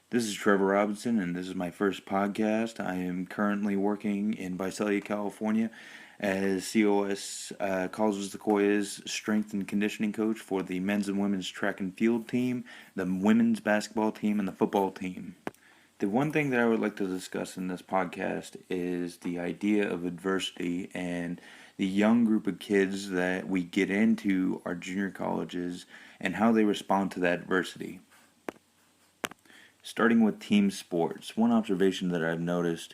This is Trevor Robinson, and this is my first podcast. I am currently working in Visalia, California, as COS Colleges Sequoia's strength and conditioning coach for the men's and women's track and field team, the women's basketball team, and the football team. The one thing that I would like to discuss in this podcast is the idea of adversity and the young group of kids that we get into our junior colleges and how they respond to that adversity. Starting with team sports, one observation that I've noticed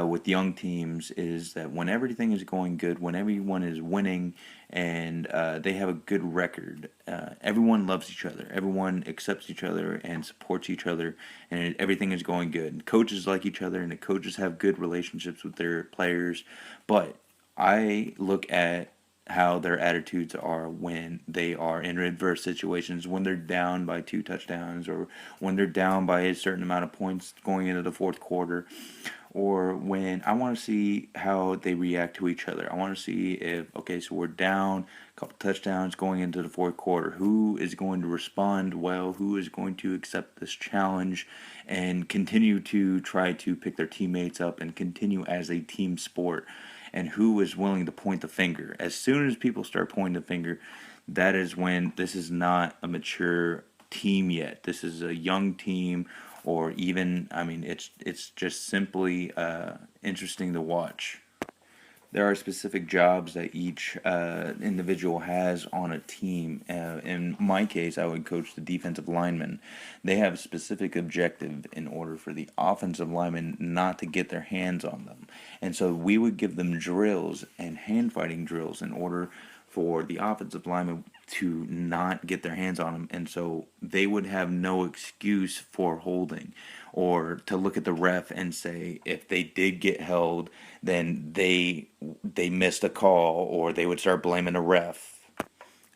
with young teams is that when everything is going good, when everyone is winning and they have a good record, everyone loves each other. Everyone accepts each other and supports each other, and everything is going good. Coaches like each other, and the coaches have good relationships with their players. But I look at how their attitudes are when they are in adverse situations, when they're down by 2 touchdowns, or when they're down by a certain amount of points going into the fourth quarter, or when I want to see how they react to each other. I want to see if, okay, so we're down a couple touchdowns going into the fourth quarter. Who is going to respond well? Who is going to accept this challenge and continue to try to pick their teammates up and continue as a team sport? And who is willing to point the finger? As soon as people start pointing the finger, that is when this is not a mature team yet. This is a young team, or even, I mean, it's just simply interesting to watch. There are specific jobs that each individual has on a team. In my case, I would coach the defensive linemen. They have a specific objective in order for the offensive linemen not to get their hands on them. And so we would give them drills and hand fighting drills in order for the offensive linemen to not get their hands on them, and so they would have no excuse for holding, or to look at the ref and say if they did get held, then they missed a call, or they would start blaming the ref.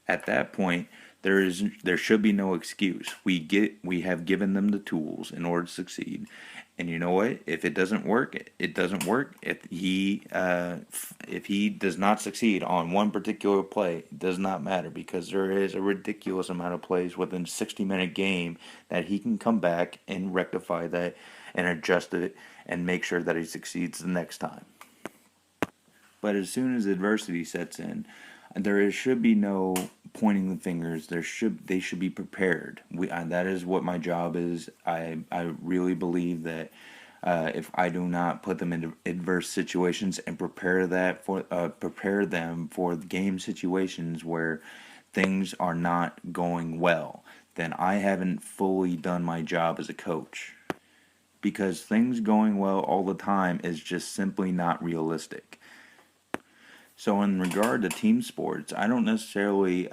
At that point, there should be no excuse. We have given them the tools in order to succeed, and you know what? If it doesn't work, it doesn't work. If he does not succeed on one particular play, it does not matter, because there is a ridiculous amount of plays within a 60-minute game that he can come back and rectify that and adjust it and make sure that he succeeds the next time. But as soon as adversity sets in, should be no pointing the fingers. They should be prepared. That is what my job is. I really believe that if I do not put them into adverse situations and prepare them for game situations where things are not going well, then I haven't fully done my job as a coach. Because things going well all the time is just simply not realistic. So, in regard to team sports, I don't necessarily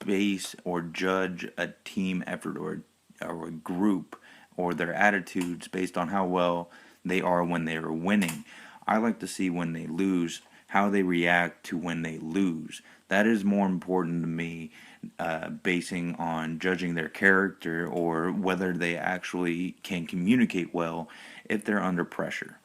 base or judge a team effort, or a group, or their attitudes based on how well they are when they are winning. I like to see when they lose, how they react to when they lose. That is more important to me, basing on judging their character or whether they actually can communicate well if they're under pressure.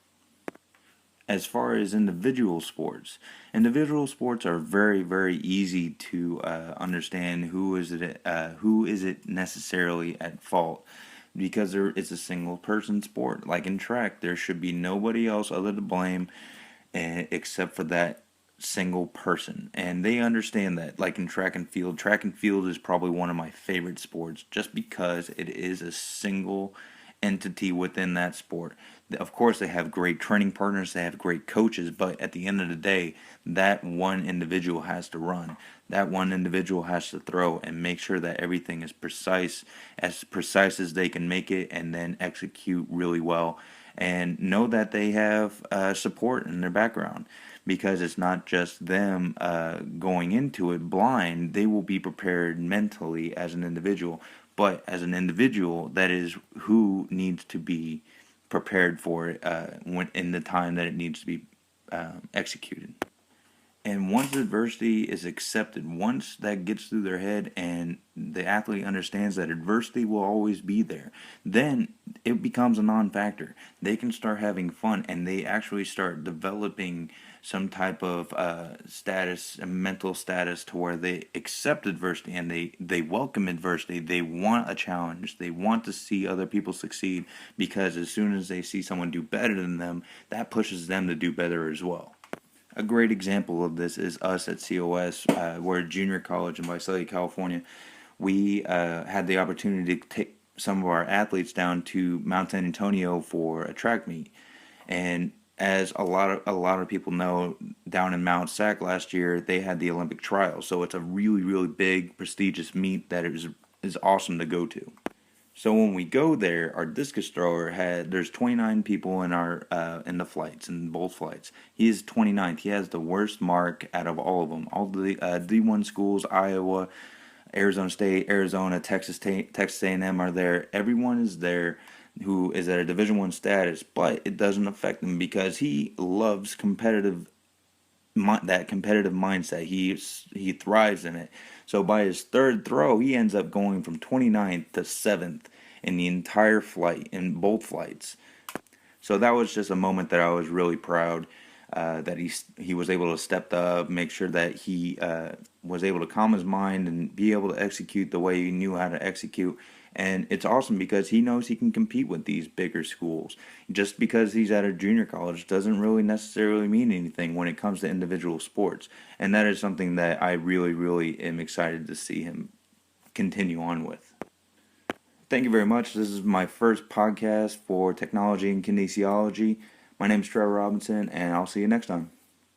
As far as individual sports are very, very easy to understand who is it necessarily at fault, because it's a single person sport. Like in track, there should be nobody else other to blame, except for that single person, and they understand that. Like in track and field is probably one of my favorite sports, just because it is a single entity within that sport. Of course, they have great training partners, they have great coaches, but at the end of the day, that one individual has to run. That one individual has to throw and make sure that everything is as precise as they can make it, and then execute really well. And know that they have support in their background, because it's not just them going into it blind. They will be prepared mentally as an individual, but as an individual, that is who needs to be prepared for it when in the time that it needs to be executed. And once adversity is accepted, once that gets through their head and the athlete understands that adversity will always be there, then it becomes a non factor. They can start having fun and they actually start developing some type of status, a mental status to where they accept adversity and they welcome adversity. They want a challenge. They want to see other people succeed because as soon as they see someone do better than them, that pushes them to do better as well. A great example of this is us at COS. We're a junior college in Visalia, California. We had the opportunity to take some of our athletes down to Mount San Antonio for a track meet, and as a lot of people know, down in Mount Sac last year they had the Olympic trials. So it's a really really big prestigious meet that is awesome to go to. So when we go there, our discus thrower there's 29 people in the flights, in both flights. He is 29th. He has the worst mark out of all of them. All the D1 schools, Iowa, Arizona State, Arizona, Texas A&M are there. Everyone is there who is at a Division 1 status, but it doesn't affect him because he loves that competitive mindset. He thrives in it. So by his third throw, he ends up going from 29th to 7th in the entire flight, in both flights. So that was just a moment that I was really proud that he was able to step up, make sure that he was able to calm his mind and be able to execute the way he knew how to execute. And it's awesome because he knows he can compete with these bigger schools. Just because he's at a junior college doesn't really necessarily mean anything when it comes to individual sports. And that is something that I really, really am excited to see him continue on with. Thank you very much. This is my first podcast for technology and kinesiology. My name is Trevor Robinson, and I'll see you next time.